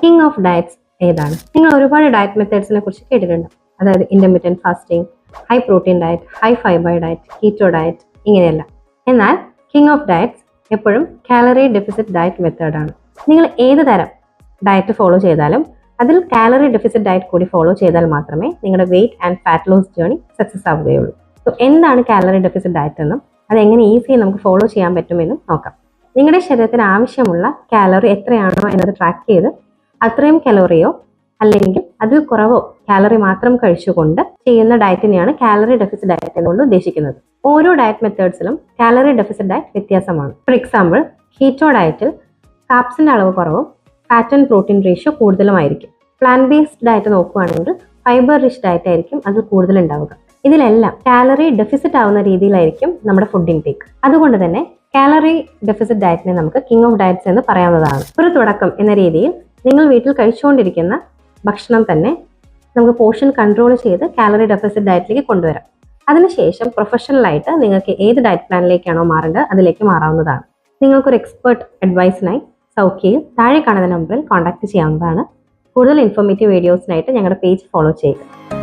King of diets ഏതാണ്? നിങ്ങൾ ഒരുപാട് ഡയറ്റ് മെത്തേഡ്സിനെ കുറിച്ച് കേട്ടിട്ടുണ്ട്. അതായത് intermediate fasting, high protein diet, high fibre diet, keto diet, ഇങ്ങനെയല്ല. എന്നാൽ കിങ് ഓഫ് ഡയറ്റ്സ് എപ്പോഴും കാലറി ഡെഫിസിറ്റ് ഡയറ്റ് മെത്തേഡാണ്. നിങ്ങൾ ഏത് തരം ഡയറ്റ് ഫോളോ ചെയ്താലും അതിൽ കാലറി ഡെഫിസിറ്റ് ഡയറ്റ് കൂടി ഫോളോ ചെയ്താൽ മാത്രമേ നിങ്ങളുടെ weight and fat loss journey success ആവുകയുള്ളൂ. സോ എന്താണ് കാലറി ഡെഫിസിറ്റ് ഡയറ്റ് എന്നും അതെങ്ങനെ ഈസിയായി നമുക്ക് ഫോളോ ചെയ്യാൻ പറ്റുമെന്നും നോക്കാം. നിങ്ങളുടെ ശരീരത്തിന് ആവശ്യമുള്ള കാലറി എത്രയാണോ എന്നത് ട്രാക്ക് ചെയ്ത് അത്രയും കലോറിയോ അല്ലെങ്കിൽ അതിൽ കുറവോ കാലറി മാത്രം കഴിച്ചുകൊണ്ട് ചെയ്യുന്ന ഡയറ്റിനെയാണ് കാലറി ഡെഫിസിറ്റ് ഡയറ്റ് എന്നുകൊണ്ട് ഉദ്ദേശിക്കുന്നത്. ഓരോ ഡയറ്റ് മെത്തേഡ്സിലും കാലറി ഡെഫിസിറ്റ് ഡയറ്റ് വ്യത്യാസമാണ്. ഫോർ എക്സാമ്പിൾ, കീറ്റോ ഡയറ്റിൽ കാപ്സിന്റെ അളവ് കുറവും ഫാറ്റ് ആൻഡ് പ്രോട്ടീൻ റേഷ്യോ കൂടുതലുമായിരിക്കും. പ്ലാന്റ് ബേസ്ഡ് ഡയറ്റ് നോക്കുകയാണെങ്കിൽ ഫൈബർ റിച്ച് ഡയറ്റ് ആയിരിക്കും അതിൽ കൂടുതൽ ഉണ്ടാവുക. ഇതിലെല്ലാം കാലറി ഡെഫിസിറ്റ് ആവുന്ന രീതിയിലായിരിക്കും നമ്മുടെ ഫുഡ് ഇൻടേക്ക്. അതുകൊണ്ട് തന്നെ കാലറി ഡെഫിസിറ്റ് ഡയറ്റിനെ നമുക്ക് കിങ് ഓഫ് ഡയറ്റ്സ് എന്ന് പറയാവുന്നതാണ്. ഒരു തുടക്കം എന്ന രീതിയിൽ നിങ്ങൾ വീട്ടിൽ കഴിച്ചുകൊണ്ടിരിക്കുന്ന ഭക്ഷണം തന്നെ നമുക്ക് പോർഷൻ കൺട്രോൾ ചെയ്ത് കാലറി ഡെഫിസിറ്റ് ഡയറ്റിലേക്ക് കൊണ്ടുവരാം. അതിനുശേഷം പ്രൊഫഷണലായിട്ട് നിങ്ങൾക്ക് ഏത് ഡയറ്റ് പ്ലാനിലേക്കാണോ മാറേണ്ടത് അതിലേക്ക് മാറാവുന്നതാണ്. നിങ്ങൾക്കൊരു എക്സ്പേർട്ട് അഡ്വൈസിനായി സൗഖ്യയിൽ താഴെ കാണുന്ന നമ്പറിൽ കോൺടാക്ട് ചെയ്യാവുന്നതാണ്. കൂടുതൽ ഇൻഫോർമേറ്റീവ് വീഡിയോസിനായിട്ട് ഞങ്ങളുടെ പേജ് ഫോളോ ചെയ്യുക.